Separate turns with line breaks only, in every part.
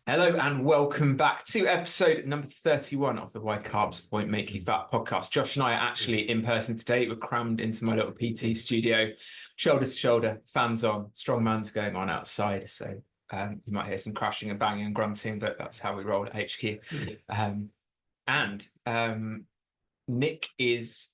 Hello and welcome back to episode number 31 of the Why Carbs Won't Make You Fat podcast. Josh and I are actually in person today. We're crammed into my little PT studio, shoulder to shoulder, fans on, strongman's going on outside. So you might hear some crashing and banging and grunting, but that's how we roll at HQ. And Nick is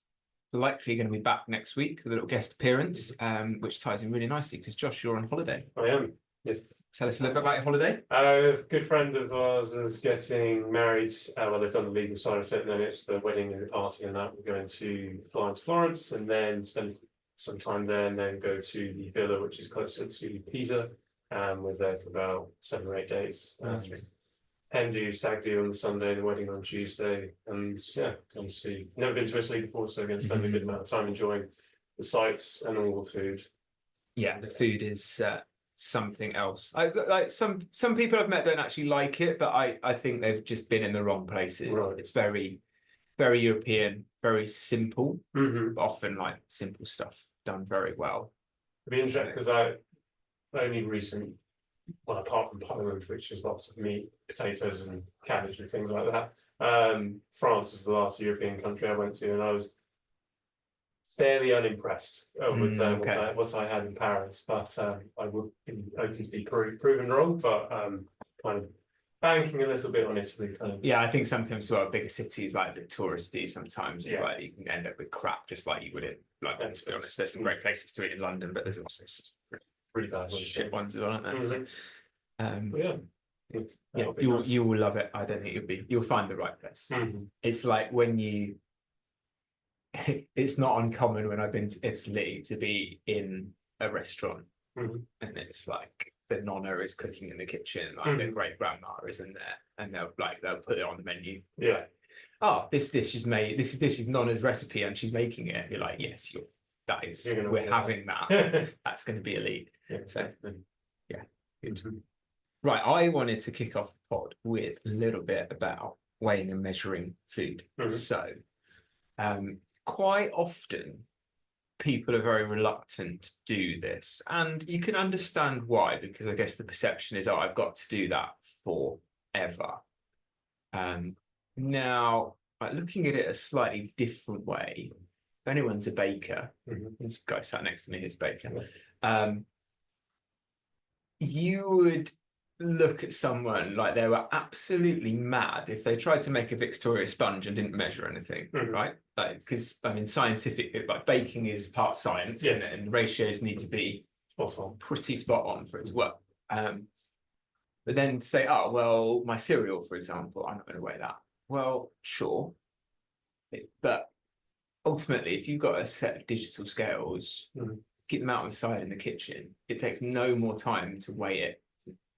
likely going to be back next week with a little guest appearance, which ties in really nicely because Josh, you're on holiday.
I am. Yes.
Tell us a little bit about your holiday.
A good friend of ours is getting married. Well, they've done the legal side of it, and then it's the wedding and the party and that. We're going to fly into Florence and then spend some time there and then go to the villa, which is closer to Pisa. We're there for about 7 or 8 days. Hen do stag do on the Sunday, the wedding on Tuesday. And yeah, come see. Never been to Italy before, so we're going to spend a good amount of time enjoying the sights and all the food.
Yeah, the food is something else. Like some people I've met don't actually like it, but I think they've just been in the wrong places.
Right.
It's very, very European, very simple,
Mm-hmm.
but often like simple stuff done very well.
It'd be interesting because I only recently, well, apart from Poland, which is lots of meat, potatoes, and cabbage and things like that. France was the last European country I went to, and I was fairly unimpressed with what I had in Paris. But I would be open to be proven wrong, but kind of banking a little bit on Italy.
Yeah, I think sometimes bigger cities like a bit touristy. Sometimes like you can end up with crap, just like you would in London. To be honest, there's some great places to eat in London, but there's also some
really bad
shit ones as well, aren't there?
Mm-hmm.
So, yeah, you will love it. I don't think you'll find the right place.
Mm-hmm.
It's like when it's not uncommon when I've been to Italy to be in a restaurant and it's like the nonna is cooking in the kitchen, like the great grandma is in there, and they'll put it on the menu.
Yeah.
Oh, this dish is nonna's recipe and she's making it. You're like, yes, we're having that. That's going to be elite.
Yeah.
So yeah, good. Right, I wanted to kick off the pod with a little bit about weighing and measuring food. So quite often people are very reluctant to do this, and you can understand why, because I guess the perception is, oh, I've got to do that forever. Now, like, looking at it a slightly different way, if anyone's a baker, this guy sat next to me is a baker, you would look at someone like they were absolutely mad if they tried to make a Victoria sponge and didn't measure anything, right? Like, because I mean, scientific, like baking is part science,
yes.
And ratios need to be pretty spot on for it to work. But then to say, oh, well, my cereal, for example, I'm not going to weigh that. Well, sure. But ultimately, if you've got a set of digital scales, keep them out on the side in the kitchen, it takes no more time to weigh it.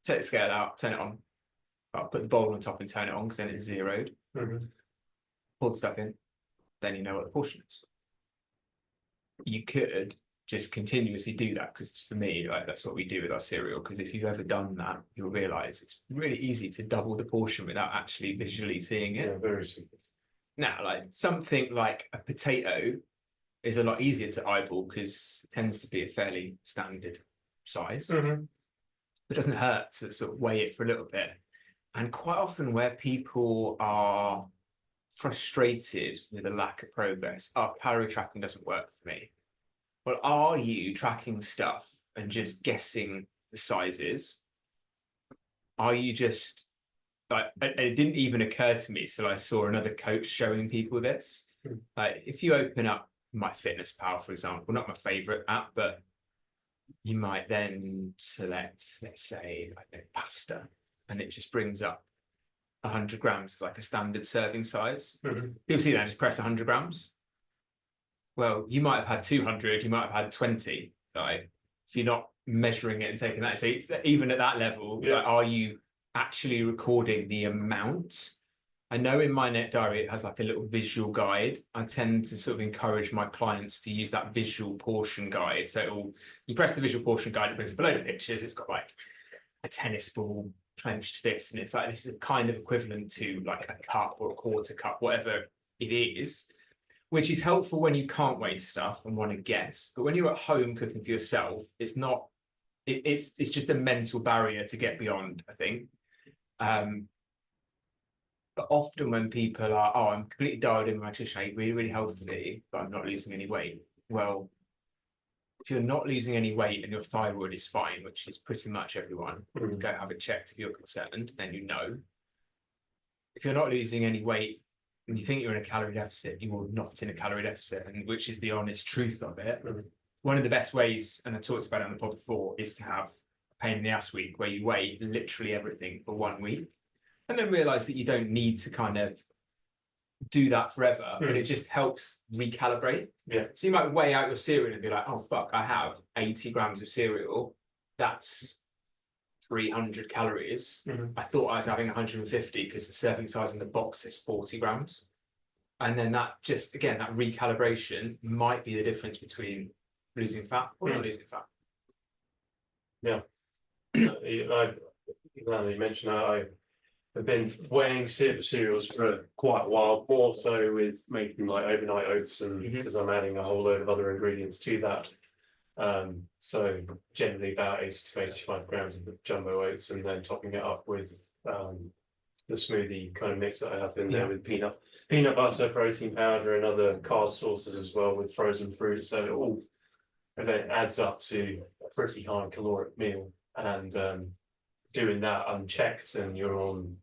Take the scale out, turn it on. I'll put the bowl on top and turn it on because then it's zeroed. Pour the stuff in, then you know what the portion is. You could just continuously do that, because for me, like, that's what we do with our cereal. Because if you've ever done that, you'll realize it's really easy to double the portion without actually visually seeing it.
Yeah, very simple. Now,
like something like a potato is a lot easier to eyeball because it tends to be a fairly standard size. It doesn't hurt to sort of weigh it for a little bit. And quite often where people are frustrated with a lack of progress, calorie tracking doesn't work for me. Well, are you tracking stuff and just guessing the sizes? Are you just like, it didn't even occur to me till I saw another coach showing people this. Like, if you open up MyFitnessPal, for example, not my favorite app, but you might then select, let's say, pasta, and it just brings up 100 grams as like a standard serving size. People see that and just press 100 grams. Well, you might have had 200, you might have had 20. Like, if you're not measuring it and taking that, so even at that level, like, are you actually recording the amount? I know in my Net Diary it has like a little visual guide. I tend to sort of encourage my clients to use that visual portion guide. So you press the visual portion guide, it brings up a load of pictures. It's got like a tennis ball clenched fist, and it's like, this is kind of equivalent to like a cup or a quarter cup, whatever it is, which is helpful when you can't weigh stuff and want to guess. But when you're at home cooking for yourself, it's not. It's just a mental barrier to get beyond, I think. But often when people are, oh, I'm completely dialed in my nutrition, I eat really, really healthily, but I'm not losing any weight. Well, if you're not losing any weight and your thyroid is fine, which is pretty much everyone, go have it checked if you're concerned, then you know. If you're not losing any weight and you think you're in a calorie deficit, you are not in a calorie deficit, and which is the honest truth of it. One of the best ways, and I talked about it on the pod before, is to have a pain in the ass week where you weigh literally everything for 1 week and then realize that you don't need to kind of do that forever, but it just helps recalibrate. So you might weigh out your cereal and be like, oh, fuck, I have 80 grams of cereal. That's 300 calories. I thought I was having 150 because the serving size in the box is 40 grams. And then that just, again, that recalibration might be the difference between losing fat or not losing fat.
You mentioned I've been weighing cereals for quite a while, more so with making like overnight oats, and because I'm adding a whole load of other ingredients to that. So generally about 80 to 85 grams of jumbo oats, and then topping it up with the smoothie kind of mix that I have in there with peanut butter, protein powder, and other carb sources as well, with frozen fruit. So it all event adds up to a pretty high caloric meal, and doing that unchecked and you're on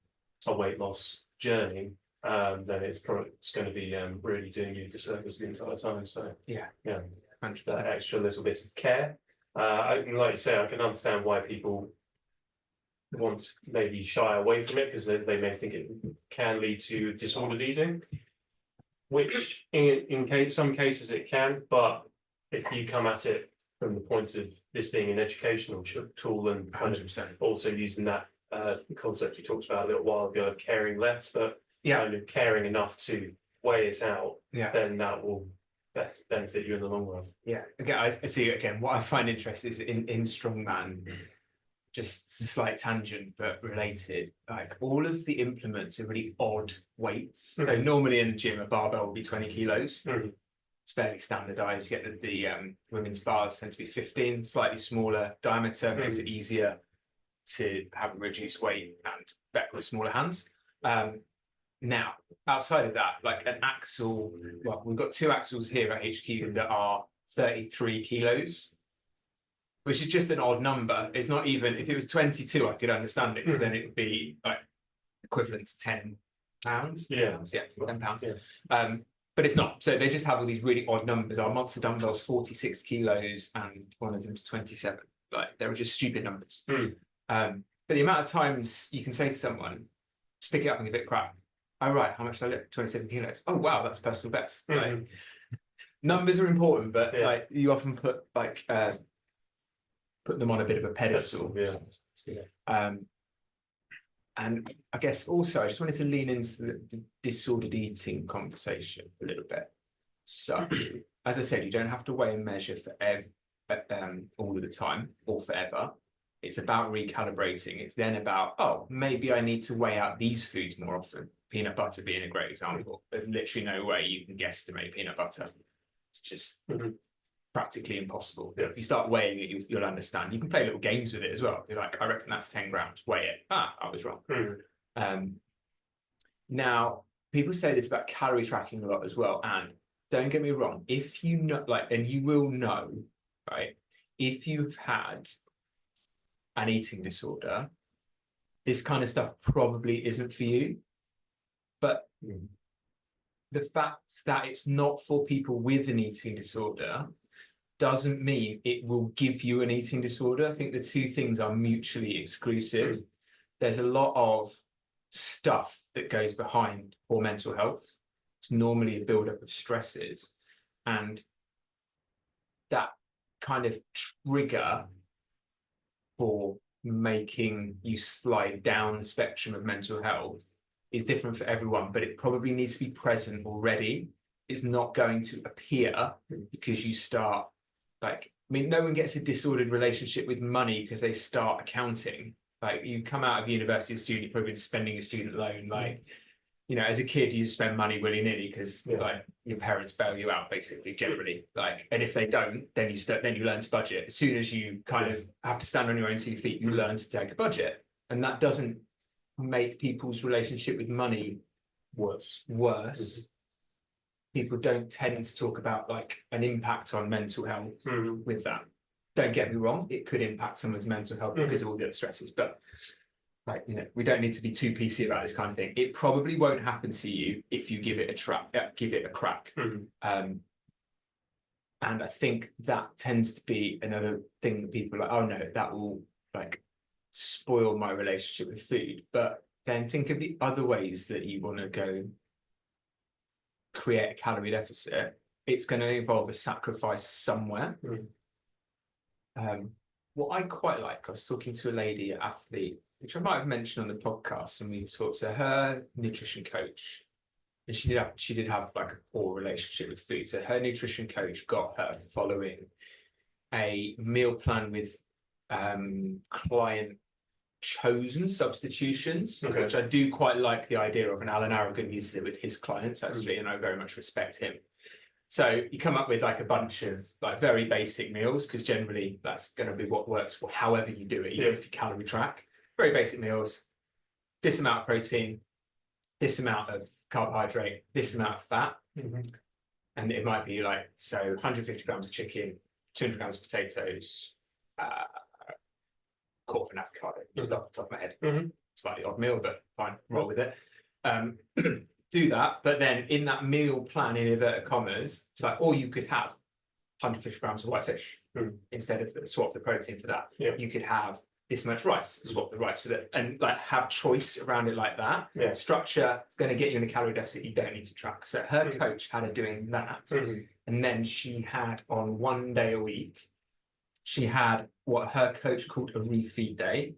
a weight loss journey, then it's going to be really doing you a disservice the entire time. So that extra little bit of care, like you say, I can understand why people want maybe shy away from it, because they may think it can lead to disordered eating, which in some cases it can, but if you come at it from the point of this being an educational tool, and kind of also using that concept you talked about a little while ago of caring less, but kind of caring enough to weigh it out, then that will benefit you in the long run.
Again, I see. Again, what I find interesting is in strongman, just a slight tangent but related, like all of the implements are really odd weights. So normally in the gym a barbell will be 20 kilos. It's fairly standardized. You get the women's bars tend to be 15, slightly smaller diameter, makes it easier to have a reduced weight and better with smaller hands. Now, outside of that, like an axle, well, we've got 2 axles here at HQ that are 33 kilos, which is just an odd number. It's not even, if it was 22, I could understand it, because then it would be like equivalent to 10 pounds. 10 pounds. But it's not. So they just have all these really odd numbers. Our monster dumbbell's 46 kilos and one of them's 27. Like, they were just stupid numbers. But the amount of times you can say to someone, just pick it up and give it a crack. Oh, right, how much did I lift? 27 kilos. Oh, wow, that's personal best. Like, numbers are important, but like you often put like put them on a bit of a pedestal. And I guess also I just wanted to lean into the disordered eating conversation a little bit. So, as I said, you don't have to weigh and measure forever, all of the time or forever. It's about recalibrating. It's then about, oh, maybe I need to weigh out these foods more often. Peanut butter being a great example. There's literally no way you can guesstimate peanut butter. It's just practically impossible. If you start weighing it, you'll understand. You can play little games with it as well. You're like, I reckon that's 10 grams. Weigh it. Ah, I was wrong. Now, people say this about calorie tracking a lot as well. And don't get me wrong, if you know, like, and you will know, right, if you've had an eating disorder, this kind of stuff probably isn't for you. But the fact that it's not for people with an eating disorder doesn't mean it will give you an eating disorder. I think the two things are mutually exclusive. There's a lot of stuff that goes behind poor mental health. It's normally a buildup of stresses, and that kind of trigger for making you slide down the spectrum of mental health is different for everyone, but it probably needs to be present already. It's not going to appear because you start, like, I mean, no one gets a disordered relationship with money because they start accounting. Like, you come out of university as a student, you've probably been spending your student loan. Like, you know, as a kid, you spend money willy-nilly because like your parents bail you out, basically, generally. Like, and if they don't, then you learn to budget. As soon as you kind of have to stand on your own 2 feet, you learn to take a budget. And that doesn't make people's relationship with money worse. People don't tend to talk about like an impact on mental health with that. Don't get me wrong, it could impact someone's mental health because of all the other stresses, but like, you know, we don't need to be too PC about this kind of thing. It probably won't happen to you if you give it a crack. And I think that tends to be another thing that people are like, oh no, that will like spoil my relationship with food. But then think of the other ways that you want to go create a calorie deficit. It's going to involve a sacrifice somewhere. What I quite like, I was talking to a lady, an athlete, which I might have mentioned on the podcast, and we talked to her nutrition coach, and she did have like a poor relationship with food. So her nutrition coach got her following a meal plan with client chosen substitutions, which I do quite like the idea of, and Alan Aragon uses it with his clients actually, and I very much respect him. So you come up with like a bunch of like very basic meals, because generally that's going to be what works for however you do it, even if you calorie track. Very basic meals, this amount of protein, this amount of carbohydrate, this amount of fat. And it might be like, so 150 grams of chicken, 200 grams of potatoes, quarter of an avocado, just off the top of my head. Slightly odd meal, but fine, roll with it. Do that, but then in that meal plan, in inverted commas, it's like, or you could have 150 grams of white fish instead of swap the protein for that. You could have this much rice, swap the rice for that, and like have choice around it like that. Structure is going to get you in a calorie deficit you don't need to track. So her coach had her doing that, and then she had on 1 day a week, she had what her coach called a refeed day.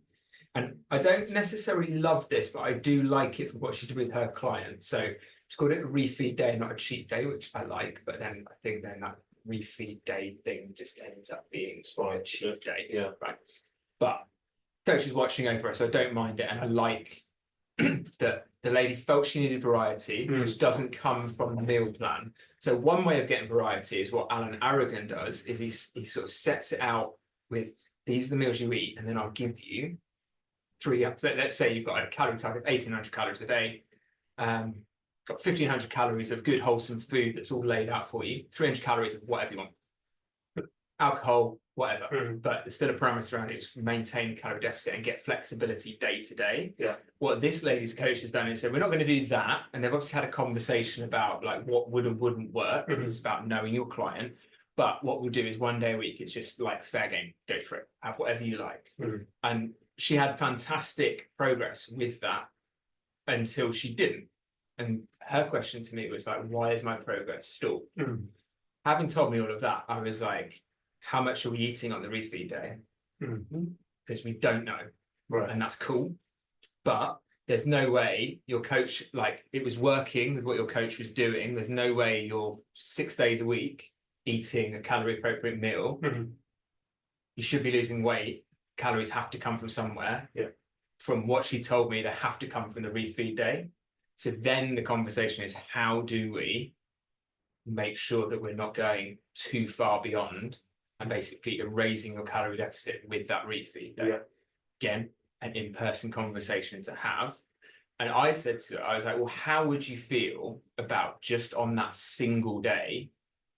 And I don't necessarily love this, but I do like it for what she did with her clients. So she called it a refeed day, not a cheat day, which I like. But then I think then that refeed day thing just ends up being a cheat day. Right. But coach is watching over her, so I don't mind it. And I like that the lady felt she needed variety, which doesn't come from the meal plan. So one way of getting variety is what Alan Aragon does, is he sort of sets it out with, these are the meals you eat, and then I'll give you three. So let's say you've got a calorie target of 1,800 calories a day, got 1,500 calories of good wholesome food that's all laid out for you, 300 calories of whatever you want, alcohol, whatever, but there's still a parameter around it. Just maintain the calorie deficit and get flexibility day to day. What this lady's coach has done is said, we're not going to do that, and they've obviously had a conversation about like what would and wouldn't work. It's about knowing your client. But what we'll do is 1 day a week, it's just like fair game, go for it, have whatever you like. And she had fantastic progress with that until she didn't. And her question to me was like, why is my progress stalled? Having told me all of that, I was like, how much are we eating on the refeed day? Because we don't know. And that's cool. But there's no way your coach, like it was working with what your coach was doing. There's no way you're 6 days a week eating a calorie appropriate meal. You should be losing weight. Calories have to come from somewhere. From what she told me, they have to come from the refeed day. So then the conversation is, how do we make sure that we're not going too far beyond and basically erasing your calorie deficit with that refeed day? Again, an in-person conversation to have. And I said to her, I was like, well, how would you feel about just on that single day,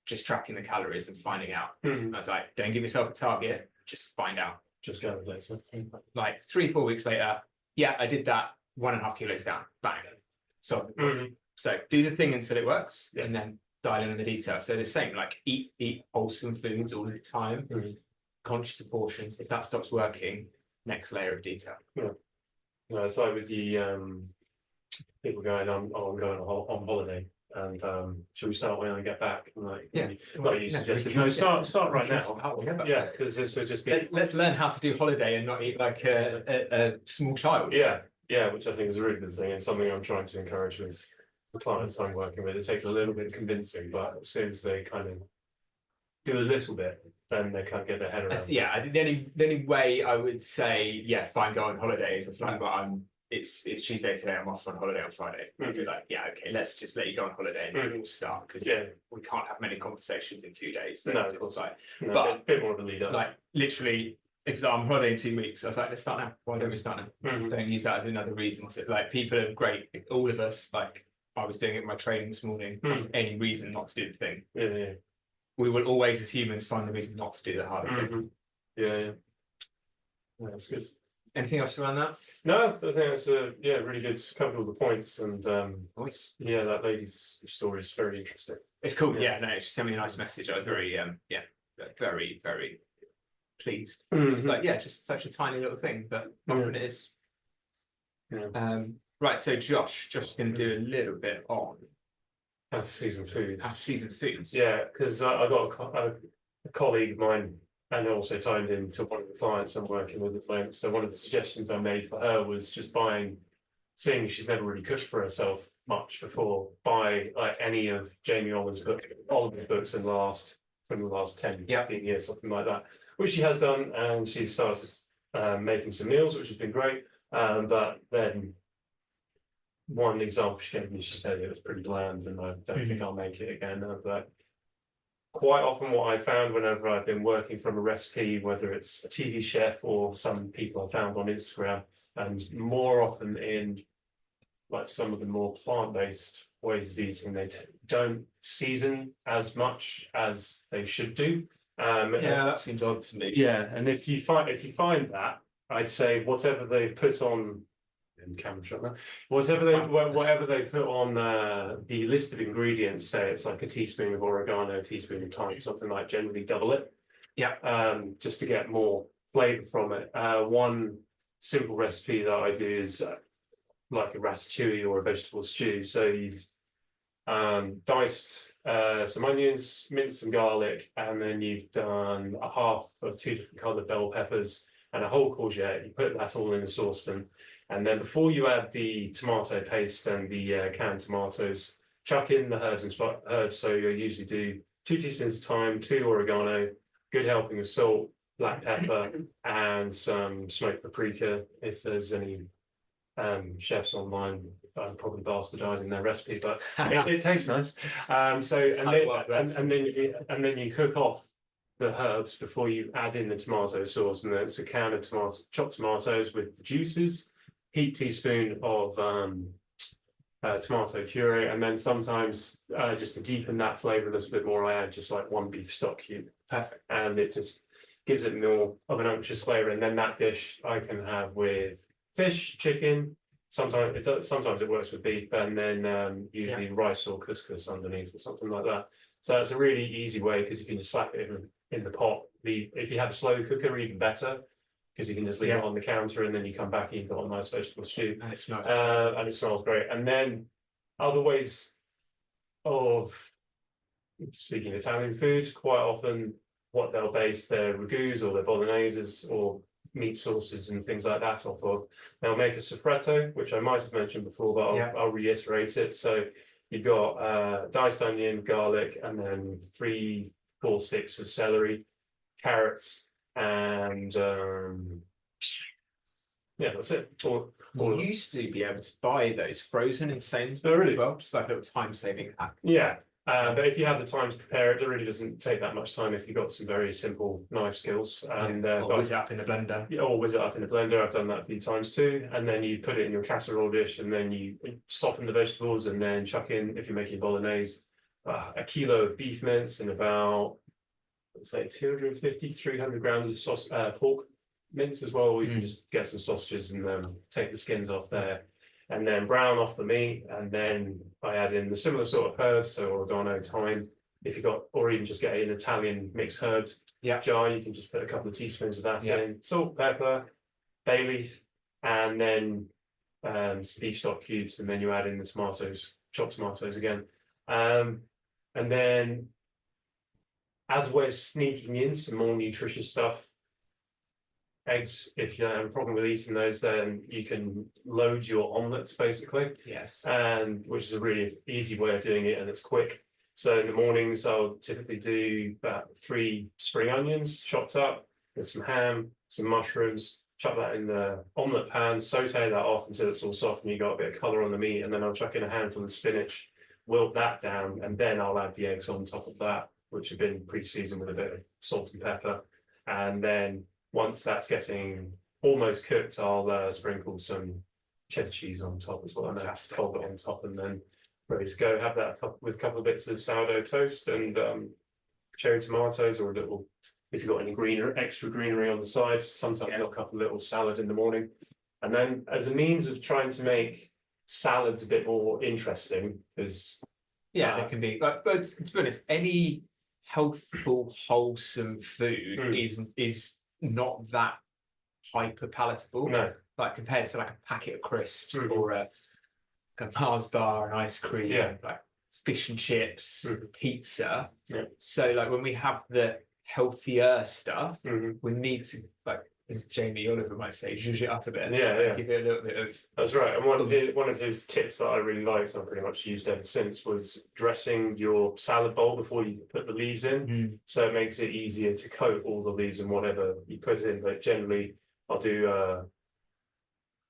just tracking the calories and finding out? I was like, don't give yourself a target, just find out.
Just go with it.
Like 3-4 weeks later, yeah, I did that, 1.5 kilos down, bang. So do the thing until it works, and then dial in on the detail. So the same, like eat wholesome foods all the time, conscious of portions. If that stops working, next layer of detail.
It's like with the people going, I'm going on holiday, and should we start when I get back? And like, you suggested, no, start right now. Because this will just be.
Let's learn how to do holiday and not eat like a small child.
Which I think is a really good thing, and something I'm trying to encourage with the clients I'm working with. It takes a little bit of convincing, but as soon as they kind of do a little bit, then they can't get their head around.
I think the only way I would say, fine, go on holiday is like, well, it's Tuesday today, I'm off on holiday on Friday. I'd be like, okay, let's just let you go on holiday and then we'll start, because we can't have many conversations in 2 days.
No, of course.
But
a bit more of a lead up.
Like literally if I'm on holiday in 2 weeks, I was like, let's start now. Why don't we start now? Don't use that as another reason to, like, people are great. All of us, like, I was doing it in my training this morning, find any reason not to do the thing.
Yeah.
We will always, as humans, find the reason not to do the harder thing.
Yeah, that's good.
Anything else around that?
No, I think that's really good. Covered all the points, and
Nice.
yeah, that lady's story is very interesting.
It's cool. Yeah, no, she sent me a nice message. I was very very, very pleased. It's like, yeah, just such a tiny little thing, but often it is. Right, so Josh is going to do a little bit on
season foods.
Season foods.
Yeah, because I got a colleague of mine, and also timed into one of the clients I'm working with at the moment. So one of the suggestions I made for her was just buying, seeing she's never really cooked for herself much before, buy like any of Jamie Oliver's books in the last 10, 15 years, something like that, which she has done, and she started making some meals, which has been great. But then one example she gave me, she said it was pretty bland, and I don't think I'll make it again. But quite often what I found whenever I've been working from a recipe, whether it's a TV chef or some people I found on Instagram, and more often in like some of the more plant-based ways of eating, they don't season as much as they should do.
Yeah, that seems odd to me.
Yeah, and if you find that, I'd say whatever they've put on in camera shot now, whatever they put on the list of ingredients, say it's like a teaspoon of oregano, a teaspoon of thyme, something like, generally double it.
Yeah.
Just to get more flavor from it. One simple recipe that I do is like a ratatouille or a vegetable stew. So you've diced some onions, minced some garlic, and then you've done a half of 2 different coloured bell peppers and a whole courgette. You put that all in a saucepan, and then before you add the tomato paste and the canned tomatoes, chuck in the herbs and herbs. So you'll usually do 2 teaspoons of thyme, 2 oregano, good helping of salt, black pepper, and some smoked paprika. If there's any chefs online probably bastardizing their recipe, but it tastes nice. And then you cook off the herbs before you add in the tomato sauce, and then it's a can of chopped tomatoes with the juices, heaped teaspoon of tomato puree, and then sometimes just to deepen that flavor a little bit more, I add just like 1 beef stock cube.
Perfect.
And it just gives it more of an unctuous flavor. And then that dish I can have with fish, chicken. Sometimes it works with beef, and then usually rice or couscous underneath or something like that. So it's a really easy way, because you can just slap it in the pot. If you have a slow cooker, even better, because you can just leave it on the counter, and then you come back and you've got a nice vegetable stew.
And it smells
great. And then other ways of, speaking of Italian foods, quite often what they'll base their ragouts or their bologneses or meat sauces and things like that off of, they'll make a soffritto, which I might have mentioned before, but I'll reiterate it. So you've got diced onion, garlic, and then 3-4 sticks of celery, carrots, and that's it.
You used to be able to buy those frozen in Sainsbury's as well, just like a little time-saving hack.
Yeah. But if you have the time to prepare it, it really doesn't take that much time if you've got some very simple knife skills. And
or whiz it up in the blender.
Yeah, or whiz it up in the blender. I've done that a few times too. And then you put it in your casserole dish, and then you soften the vegetables, and then chuck in, if you're making bolognese, a kilo of beef mince and about, let's say, 250, 300 grams of pork mince as well. Or you can just get some sausages and take the skins off there, and then brown off the meat, and then I add in the similar sort of herbs, so oregano, thyme. If you got, or even just get an Italian mixed herbs jar, you can just put a couple of teaspoons of that in, salt, pepper, bay leaf, and then some beef stock cubes, and then you add in the tomatoes, chopped tomatoes again. And then as we're sneaking in some more nutritious stuff, eggs, if you don't have a problem with eating those, then you can load your omelets basically.
Yes.
And which is a really easy way of doing it, and it's quick. So in the mornings, I'll typically do about 3 spring onions chopped up, with some ham, some mushrooms, chuck that in the omelette pan, saute that off until it's all soft and you got a bit of colour on the meat, and then I'll chuck in a handful of spinach, wilt that down, and then I'll add the eggs on top of that, which have been pre-seasoned with a bit of salt and pepper, and then once that's getting almost cooked, I'll sprinkle some cheddar cheese on top as well, and then fold it on top, and then ready to go. Have that with a couple of bits of sourdough toast and cherry tomatoes, or a little, if you've got any extra greenery on the side. Sometimes I'll cut a little salad in the morning, and then as a means of trying to make salads a bit more interesting, because
they can be like, but to be honest, any healthful, wholesome food is not that hyper palatable.
No,
like compared to like a packet of crisps or a Mars bar and ice cream, like fish and chips, pizza. So like when we have the healthier stuff, we need to, like, as Jamie Oliver might say, zhuzh it up a bit. Give it a little bit of.
That's right. And one of his tips that I really liked, and I pretty much used ever since, was dressing your salad bowl before you put the leaves in. So it makes it easier to coat all the leaves and whatever you put in. But generally, I'll do a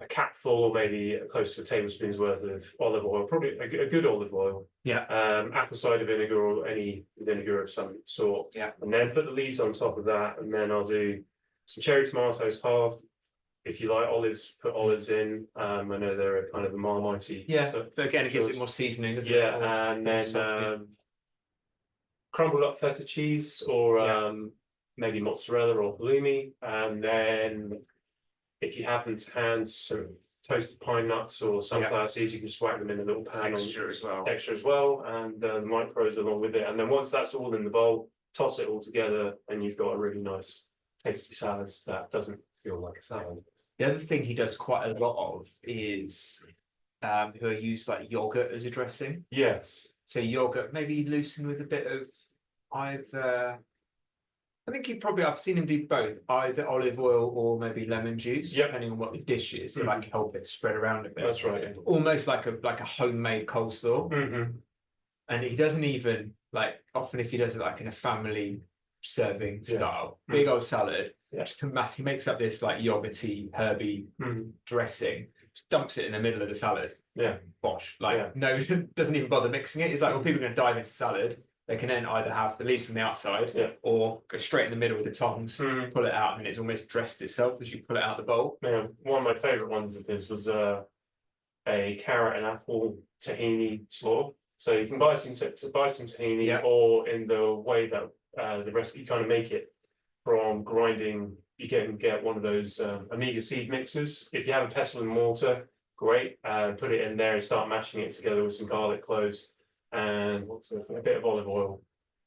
capful, or maybe close to a tablespoon's worth of olive oil, probably a good olive oil. Apple cider vinegar, or any vinegar of some sort. And then put the leaves on top of that, and then I'll do some cherry tomatoes halved. If you like olives, put olives in. I know they're a kind of a Marmite.
But again, it gives it more seasoning, doesn't it?
And then crumbled up feta cheese, or maybe mozzarella or halloumi, and then if you happen to hand some toasted pine nuts or sunflower seeds, you can just whack them in a little pan
texture as
well, and the micros along with it. And then once that's all in the bowl, toss it all together, and you've got a really nice, tasty salad that doesn't feel like a salad.
The other thing he does quite a lot of is he'll use like yogurt as a dressing. So yogurt, maybe loosen with a bit of either. I think I've seen him do both, either olive oil or maybe lemon juice, depending on what the dish is, to like help it spread around a bit.
That's right.
Almost like a homemade coleslaw. And he doesn't even, like, often if he does it like in a family serving style, big old salad, just a mass, he makes up this like yogurty, herby dressing, just dumps it in the middle of the salad. Bosh. Like, no, doesn't even bother mixing it. It's like, well, people are going to dive into salad. They can then either have the leaves from the outside or go straight in the middle with the tongs, pull it out, and it's almost dressed itself as you pull it out of the bowl.
One of my favourite ones of his was a carrot and apple tahini slaw. So you can buy some tahini, or in the way that the recipe, you kind of make it from grinding. You can get one of those omega seed mixes. If you have a pestle and mortar, great. Put it in there and start mashing it together with some garlic cloves and a bit of olive oil,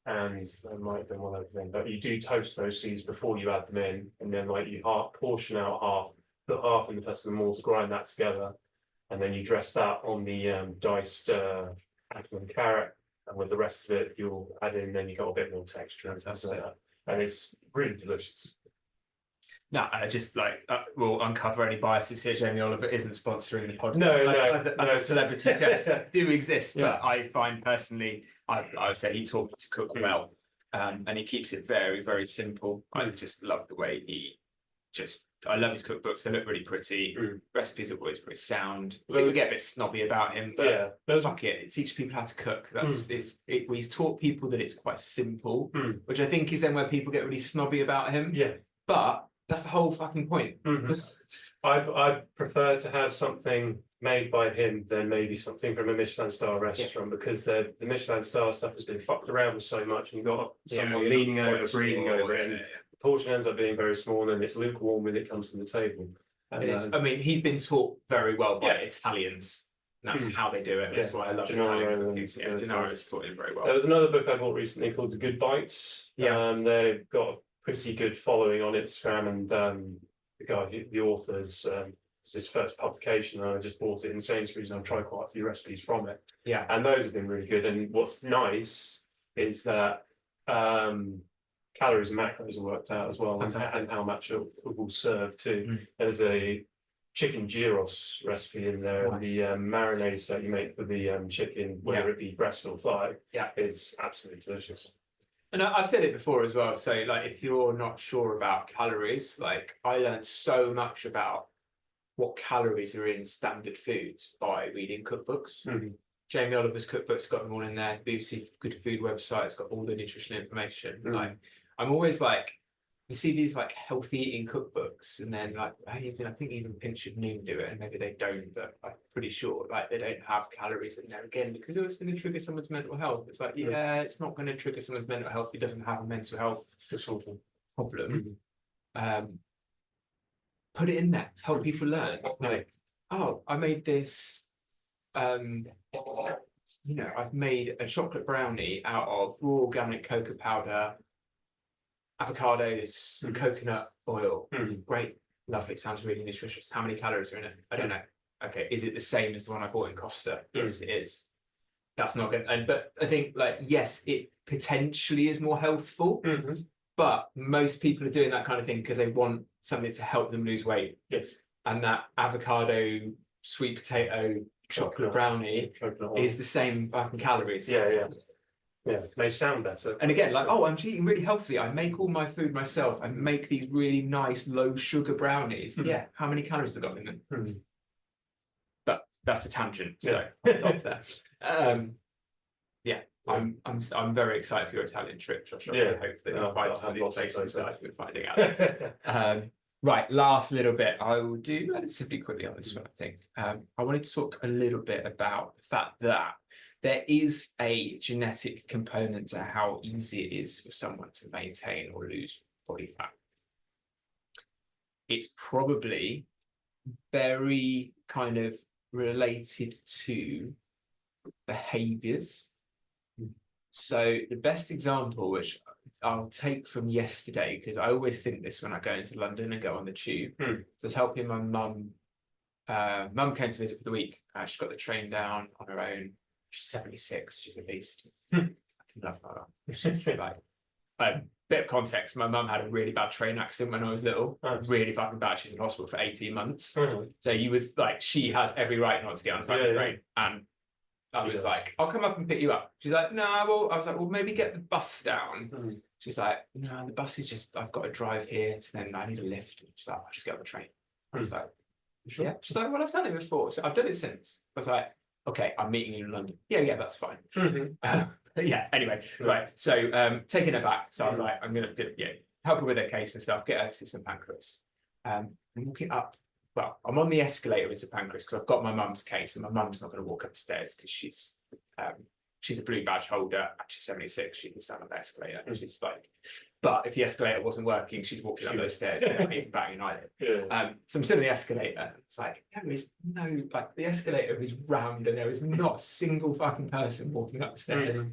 and there might have been one other thing, but you do toast those seeds before you add them in, and then like you portion out half, put half in the pestle and mortar, grind that together, and then you dress that on the diced apple and carrot, and with the rest of it you'll add in, then you got a bit more texture and stuff like that, and it's really delicious.
No, just like we'll uncover any biases here. Jamie Oliver isn't sponsoring the podcast.
No.
Celebrity chefs do exist, but I find personally, I would say he taught me to cook well, and he keeps it very, very simple. I just love the way I love his cookbooks. They look really pretty. Recipes are always very sound. People get a bit snobby about him, but fuck it. It teaches people how to cook. He's taught people that it's quite simple, which I think is then where people get really snobby about him. But that's the whole fucking point.
I prefer to have something made by him than maybe something from a Michelin star restaurant, because the Michelin star stuff has been fucked around with so much, and you've got someone leaning over, breathing over it, and the portion ends up being very small, and it's lukewarm when it comes to the table. And
I mean, he's been taught very well by Italians. That's how they do it. That's why I love Gennaro's taught him very well.
There was another book I bought recently called The Good Bites. They've got pretty good following on Instagram, and the author's it's his first publication, and I just bought it in Sainsbury's, and I've tried quite a few recipes from it. And those have been really good. And what's nice is that calories and macros are worked out as well, and how much it will serve too. There's a chicken gyros recipe in there, and the marinades that you make for the chicken, whether it be breast or thigh, is absolutely delicious.
And I've said it before as well. So, like, if you're not sure about calories, like, I learned so much about what calories are in standard foods by reading cookbooks. Jamie Oliver's cookbook's got them all in there. BBC Good Food website's got all the nutritional information. Like, I'm always like, you see these like healthy eating cookbooks, and then like I think even Pinch of Noon do it, and maybe they don't, but I'm pretty sure like they don't have calories in there again because it's going to trigger someone's mental health. It's like, yeah, it's not going to trigger someone's mental health who doesn't have a mental health problem. Put it in there, help people learn. Like, oh, I made this. I've made a chocolate brownie out of raw organic cocoa powder, avocados, and coconut oil. Great, lovely, sounds really nutritious. How many calories are in it? I don't know. Okay, is it the same as the one I bought in Costa? Yes, it is. That's not good. But I think, like, yes, it potentially is more healthful, but most people are doing that kind of thing because they want something to help them lose weight.
Yes.
And that avocado, sweet potato, chocolate brownie is the same fucking calories.
Yeah, it may sound better.
And again, like, oh, I'm eating really healthily. I make all my food myself. I make these really nice low sugar brownies. Yeah, how many calories have got in them? But that's a tangent, so I'll stop there. I'm very excited for your Italian trip, Josh. I really hope that you find some of the places that I've been finding out. Right, last little bit. I will do relatively quickly on this one, I think. I wanted to talk a little bit about the fact that there is a genetic component to how easy it is for someone to maintain or lose body fat. It's probably very kind of related to behaviors. So the best example, which I'll take from yesterday, because I always think this when I go into London and go on the tube. So I was helping my mum. Mum came to visit for the week. She got the train down on her own. She's 76. She's a beast. I can love her. She's like, a bit of context. My mum had a really bad train accident when I was little. Really fucking bad. She's in hospital for 18 months. So you would like, she has every right not to get on a fucking train. And I was like, I'll come up and pick you up. She's like, no, well, I was like, well, maybe get the bus down. She's like, no, the bus is just, I've got to drive here, so then I need a lift. She's like, I'll just get on the train. I was like, sure. Yeah. She's like, well, I've done it before, so I've done it since. I was like, okay, I'm meeting you in London. Yeah, that's fine. Yeah, anyway, right. So taking her back. So I was like, I'm gonna help her with her case and stuff, get her to see some pancreas. I'm walking up. Well, I'm on the escalator with St Pancras because I've got my mum's case, and my mum's not going to walk upstairs because she's a blue badge holder. She's 76. She can stand on the escalator. And she's like, but if the escalator wasn't working, she's walking up those stairs, not even batting an eyelid. So I'm sitting on the escalator. It's like there is no the escalator is round, and there is not a single fucking person walking up the stairs.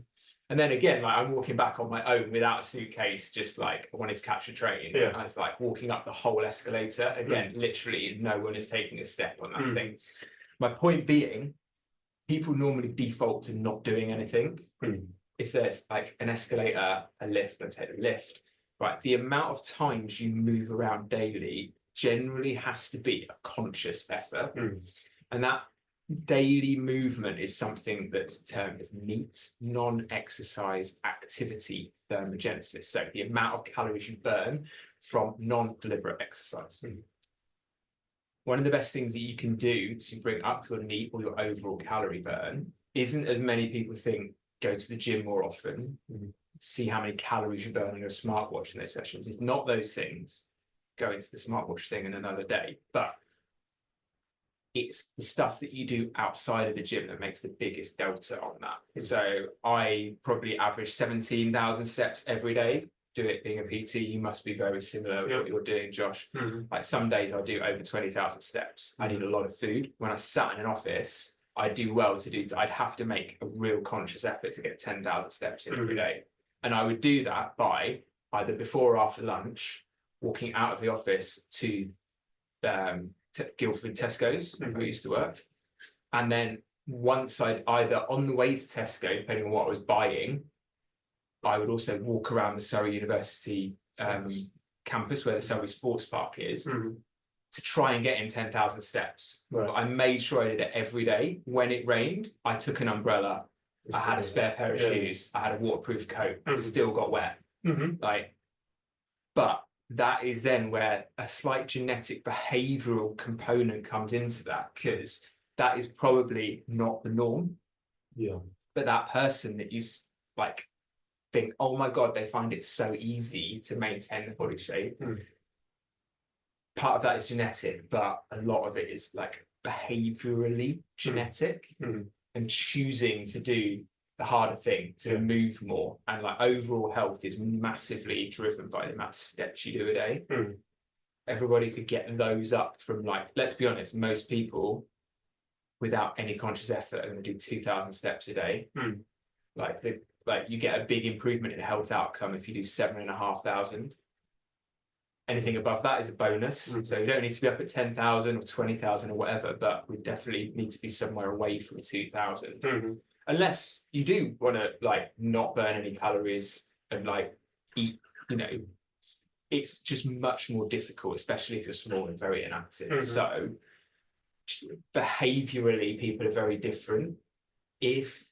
And then again, like I'm walking back on my own without a suitcase, just like I wanted to catch a train. I was like walking up the whole escalator. Again, literally no one is taking a step on that thing. My point being, people normally default to not doing anything. If there's like an escalator, a lift, then take the lift. Right, the amount of times you move around daily generally has to be a conscious effort. And that daily movement is something that's termed as NEAT, non-exercise activity thermogenesis. So the amount of calories you burn from non-deliberate exercise. One of the best things that you can do to bring up your NEAT or your overall calorie burn isn't, as many people think, go to the gym more often, see how many calories you burn on your smartwatch in those sessions. It's not those things. Go into the smartwatch thing in another day, but it's the stuff that you do outside of the gym that makes the biggest delta on that. So I probably average 17,000 steps every day. Do it being a PT, you must be very similar to what you're doing, Josh. Like some days I'll do over 20,000 steps. I need a lot of food. When I sat in an office, I do well to do, I'd have to make a real conscious effort to get 10,000 steps in every day. And I would do that by either before or after lunch, walking out of the office to Guildford Tesco's, where I used to work. And then once I'd either on the way to Tesco, depending on what I was buying, I would also walk around the Surrey University campus where the Surrey Sports Park is to try and get in 10,000 steps. But I made sure I did it every day. When it rained, I took an umbrella. I had a spare pair of shoes. I had a waterproof coat. Still got wet. But that is then where a slight genetic behavioral component comes into that, because that is probably not the norm. But that person that you like think, oh my God, they find it so easy to maintain the body shape. Part of that is genetic, but a lot of it is like behaviorally genetic and choosing to do the harder thing, to move more. And like overall health is massively driven by the amount of steps you do a day. Everybody could get those up from, like, let's be honest, most people without any conscious effort are going to do 2,000 steps a day. Like you get a big improvement in health outcome if you do 7,500. Anything above that is a bonus. So you don't need to be up at 10,000 or 20,000 or whatever, but we definitely need to be somewhere away from 2,000. Unless you do want to like not burn any calories and like eat, you know, it's just much more difficult, especially if you're small and very inactive. So behaviorally, people are very different. If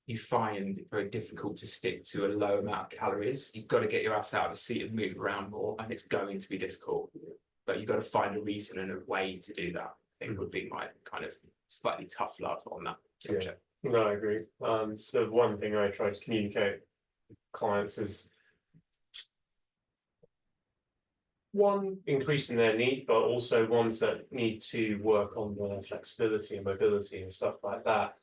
you find it very difficult to stick to a low amount of calories, you've got to get your ass out of the seat and move around more, and it's going to be difficult. But you've got to find a reason and a way to do that, I think would be my kind of slightly tough love on that subject.
No, I agree. So one thing I try to communicate with clients is one, increasing their need, but also ones that need to work on their flexibility and mobility and stuff like that.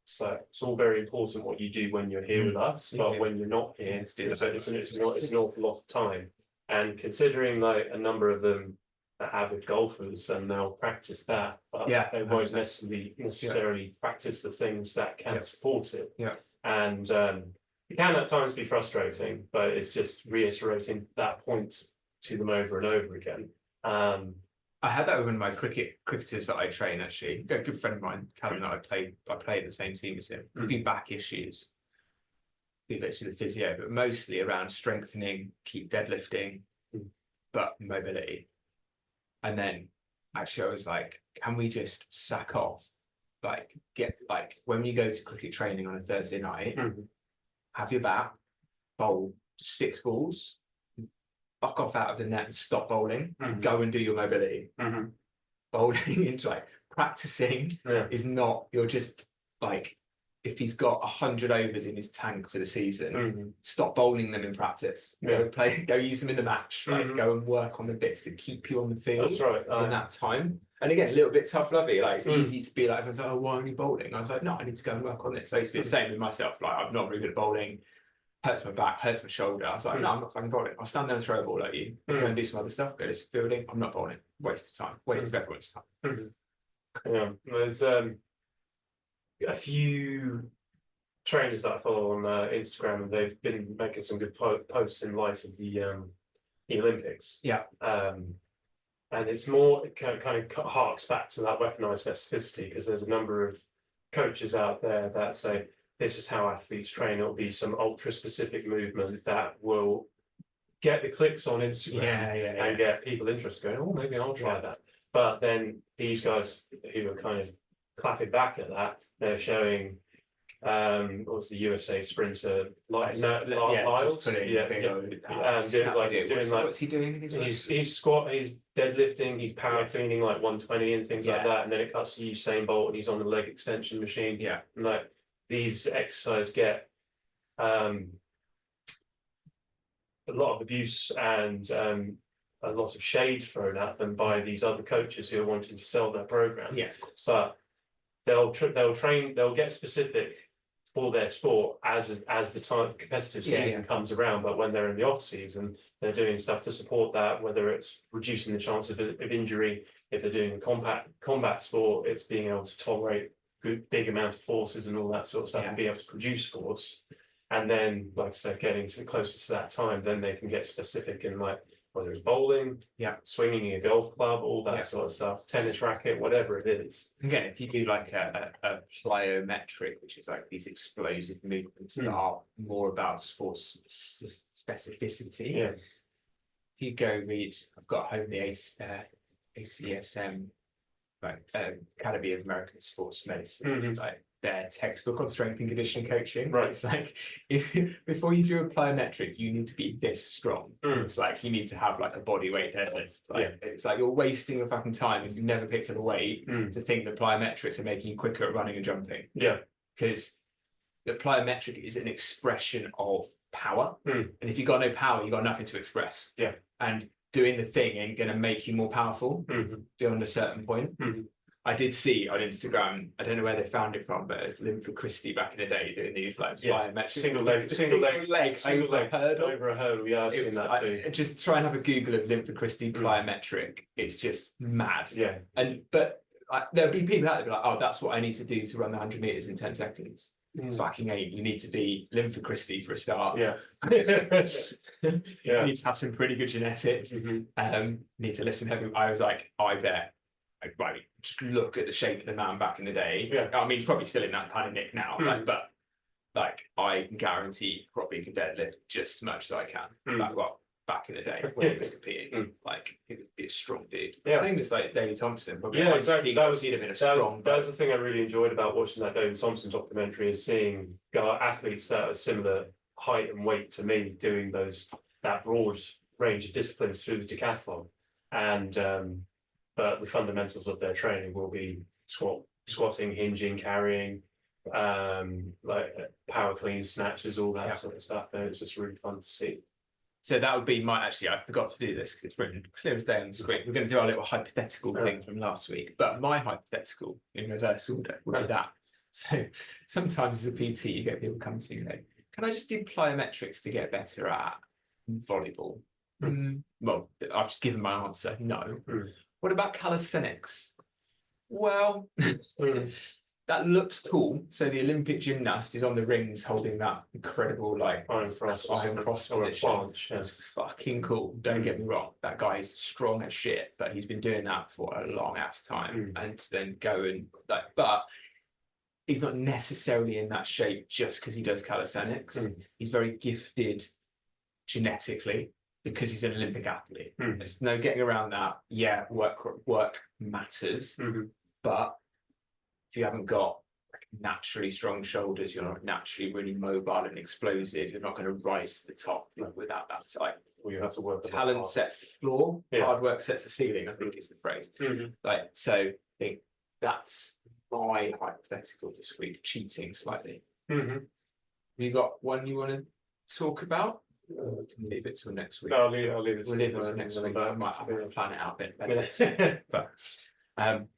So it's all very important what you do when you're here with us, but when you're not here, it's an awful lot of time. And considering like a number of them are avid golfers and they'll practice that, but they won't necessarily practice the things that can support it. And it can at times be frustrating, but it's just reiterating that point to them over and over again.
I had that with one of my cricketers that I train, actually. A good friend of mine, Callum, that I play at the same team as him. A few back issues, a few bits with the physio, but mostly around strengthening, keep deadlifting, but mobility. And then actually I was like, can we just sack off? Like, get like when you go to cricket training on a Thursday night, have your bat, bowl 6 balls, fuck off out of the net and stop bowling, go and do your mobility. Bowling into like practicing is not, you're just like, if he's got 100 overs in his tank for the season, stop bowling them in practice. Go use them in the match. Like go and work on the bits that keep you on the field in that time. And again, a little bit tough lovey. Like it's easy to be like, everyone's like, oh, why aren't you bowling? I was like, no, I need to go and work on this. So I used to be the same with myself. Like I'm not really good at bowling. Hurts my back, hurts my shoulder. I was like, no, I'm not fucking bowling. I'll stand there and throw a ball at you. Go and do some other stuff. Go do some fielding. I'm not bowling. Waste of time. Waste of everyone's time.
There's a few trainers that I follow on Instagram, and they've been making some good posts in light of the Olympics. And it's more, it kind of harks back to that weaponized specificity, because there's a number of coaches out there that say, this is how athletes train. It'll be some ultra specific movement that will get the clicks on Instagram and get people interested, going, oh, maybe I'll try that. But then these guys who are kind of clapping back at that, they're showing what was the USA sprinter Lyles?
What's he doing in his
he's deadlifting, he's power cleaning like 120 and things like that, and then it cuts to Usain Bolt and he's on the leg extension machine. And like these exercises get a lot of abuse and a lot of shade thrown at them by these other coaches who are wanting to sell their program. But they'll get specific for their sport as the competitive season comes around. But when they're in the off season, they're doing stuff to support that, whether it's reducing the chance of injury. If they're doing a combat sport, it's being able to tolerate big amount of forces and all that sort of stuff, and be able to produce force. And then, like I said, getting closer to that time, then they can get specific in like whether it's bowling, swinging a golf club, all that sort of stuff, tennis racket, whatever it is.
Again, if you do like a plyometric, which is like these explosive movements that are more about sports specificity. If you go read, I've got home the ACSM, like Academy of American Sports Medicine, like their textbook on strength and conditioning coaching. It's like, if before you do a plyometric, you need to be this strong. It's like you need to have like a body weight deadlift. Like it's like you're wasting your fucking time if you've never picked up a weight to think that plyometrics are making you quicker at running and jumping. Because that plyometric is an expression of power.
Mm.
And if you've got no power, you've got nothing to express.
Yeah.
And doing the thing ain't going to make you more powerful beyond a certain point. I did see on Instagram, I don't know where they found it from, but it was Linford Christie back in the day doing these like plyometric
single leg over a hurdle. Yeah, I've seen that too.
Just try and have a Google of Linford Christie plyometric. It's just mad.
Yeah.
But there'll be people out there be like, oh, that's what I need to do to run the 100 meters in 10 seconds. Fucking ain't. You need to be Linford Christie for a start.
Yeah.
You need to have some pretty good genetics. Need to listen heavy. I was like, I bet. Right, just look at the shape of the man back in the day.
Yeah.
I mean, he's probably still in that kind of nick now. But I can guarantee probably can deadlift just as much as I can. Back in the day when he was competing, he would be a strong dude.
Yeah.
Same as Daley Thompson. Probably
exactly. That was
the
thing I really enjoyed about watching that Daley Thompson documentary, is seeing athletes that are similar height and weight to me doing that broad range of disciplines through the decathlon, and but the fundamentals of their training will be squatting, hinging, carrying, power cleans, snatches, all that sort of stuff. And it's just really fun to see.
So that would be I forgot to do this because it's written clear as day on the screen. We're going to do our little hypothetical thing from last week, but my hypothetical in reverse order would be that. So sometimes as a PT, you get people come to you and go, can I just do plyometrics to get better at volleyball? Well, I've just given my answer, no. What about calisthenics? Well, that looks cool. So the Olympic gymnast is on the rings holding that incredible iron cross position. It's fucking cool. Don't get me wrong. That guy is strong as shit, but he's been doing that for a long ass time. And to then go and but he's not necessarily in that shape just because he does calisthenics. He's very gifted genetically, because he's an Olympic athlete. There's no getting around that. Yeah, work matters, but if you haven't got naturally strong shoulders, you're not naturally really mobile and explosive, you're not going to rise to the top without that type.
Well, you have to work.
Talent sets the floor, hard work sets the ceiling, I think is the phrase. So I think that's my hypothetical this week, cheating slightly. Have you got one you want to talk about? We can leave it till next week.
No, I'll leave it.
We'll leave it till next week. I might plan it out a bit better. But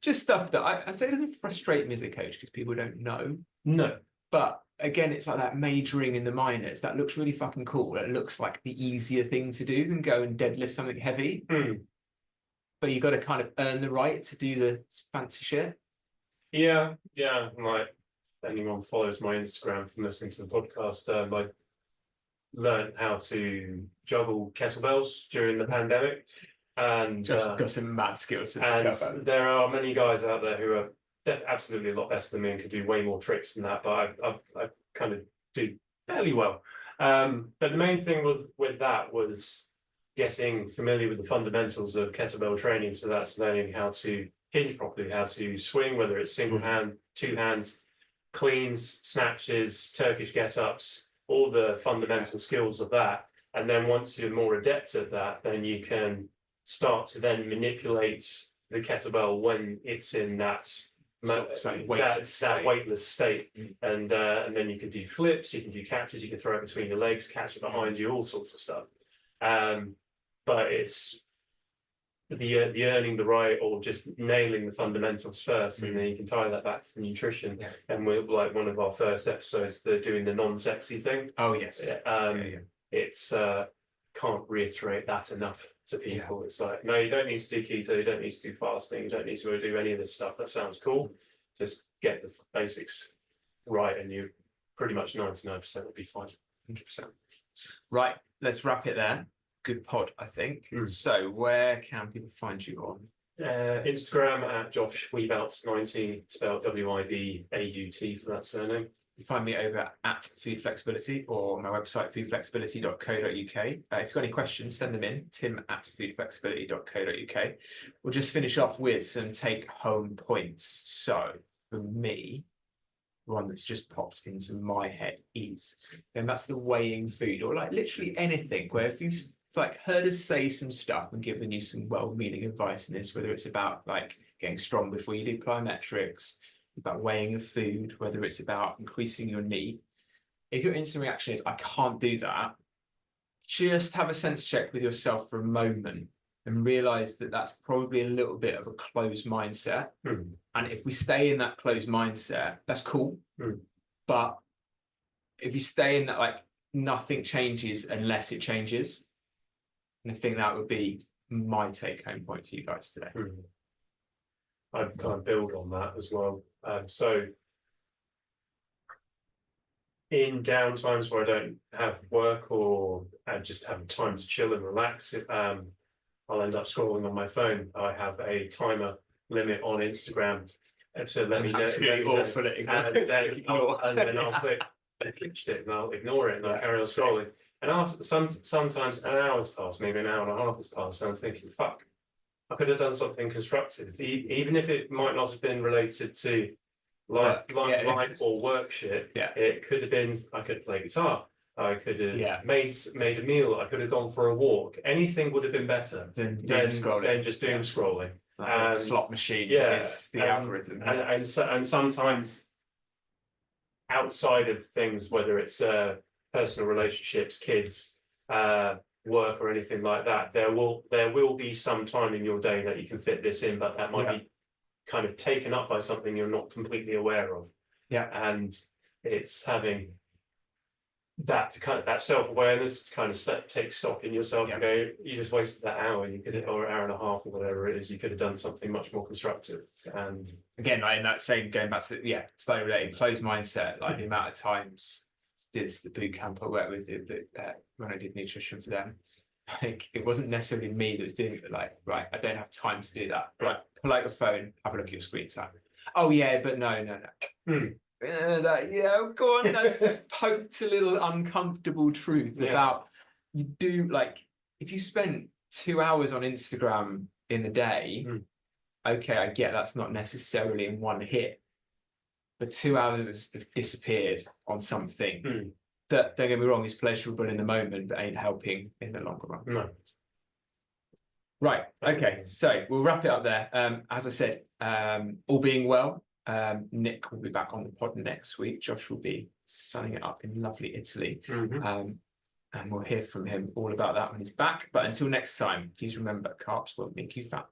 just stuff that I say doesn't frustrate me as a coach because people don't know.
No.
But again, it's like that majoring in the minors. That looks really fucking cool. It looks like the easier thing to do than go and deadlift something heavy. But you got to kind of earn the right to do the fancy shit.
Yeah. Like, anyone follows my Instagram from listening to the podcast, I learned how to juggle kettlebells during the pandemic, and
got some mad skills.
And there are many guys out there who are absolutely a lot better than me and can do way more tricks than that. But I kind of do fairly well. But the main thing with that was getting familiar with the fundamentals of kettlebell training. So that's learning how to hinge properly, how to swing, whether it's single hand, two hands, cleans, snatches, Turkish get-ups, all the fundamental skills of that. And then once you're more adept at that, then you can start to then manipulate the kettlebell when it's in that weightless state. And then you can do flips, you can do catches, you can throw it between your legs, catch it behind you, all sorts of stuff. But it's the earning the right, or just nailing the fundamentals first, and then you can tie that back to the nutrition. And we're like one of our first episodes, they're doing the non-sexy thing.
Oh yes.
It's can't reiterate that enough to people. It's like, no, you don't need to do keto, you don't need to do fasting, you don't need to do any of this stuff. That sounds cool. Just get the basics right, and you pretty much 99% will be fine.
100%. Right, let's wrap it there. Good pod, I think. So where can people find you on?
Instagram at Josh Wiebout90, spelled Wibaut for that surname.
You find me over at Food Flexibility, or my website, foodflexibility.co.uk. If you've got any questions, send them in, tim@foodflexibility.co.uk. We'll just finish off with some take-home points. So for me, one that's just popped into my head is, and that's the weighing food, or like literally anything where if you've heard us say some stuff and given you some well-meaning advice in this, whether it's about like getting strong before you do plyometrics, about weighing of food, whether it's about increasing your knee, if your instant reaction is, I can't do that, just have a sense check with yourself for a moment and realize that that's probably a little bit of a closed mindset. And if we stay in that closed mindset, that's cool. But if you stay in that, like, nothing changes unless it changes. And I think that would be my take home point for you guys today.
I'd kind of build on that as well. So in downtimes where I don't have work or I just have time to chill and relax, I'll end up scrolling on my phone. I have a timer limit on Instagram to let me know.
Awful at
And then I'll click it and I'll ignore it and I'll carry on scrolling. And after sometimes an hour's passed, maybe an hour and a half has passed, and I'm thinking, fuck, I could have done something constructive, even if it might not have been related to life or work shit. It could have been, I could play guitar, I could have made a meal, I could have gone for a walk. Anything would have been better than just doom scrolling.
Slot machine is the algorithm.
And sometimes outside of things, whether it's personal relationships, kids, work, or anything like that, there will be some time in your day that you can fit this in, but that might be kind of taken up by something you're not completely aware of. And it's having that kind of self-awareness to kind of take stock in yourself and go, you just wasted that hour, you could, or hour and a half, or whatever it is, you could have done something much more constructive. And
again, like in that same, going back to slightly related, closed mindset, like the amount of times the boot camp I worked with when I did nutrition for them, like it wasn't necessarily me that was doing it, like, right, I don't have time to do that. Right, pull out your phone, have a look at your screen time. Oh yeah, but no. Go on, that's just poked a little uncomfortable truth about, you do, like, if you spent 2 hours on Instagram in the day, okay, I get that's not necessarily in one hit, but 2 hours have disappeared on something that, don't get me wrong, is pleasurable in the moment, but ain't helping in the longer run.
No.
Right, okay, so we'll wrap it up there. As I said, all being well, Nick will be back on the pod next week. Josh will be sunning it up in lovely Italy. And we'll hear from him all about that when he's back. But until next time, please remember, carbs won't make you fat.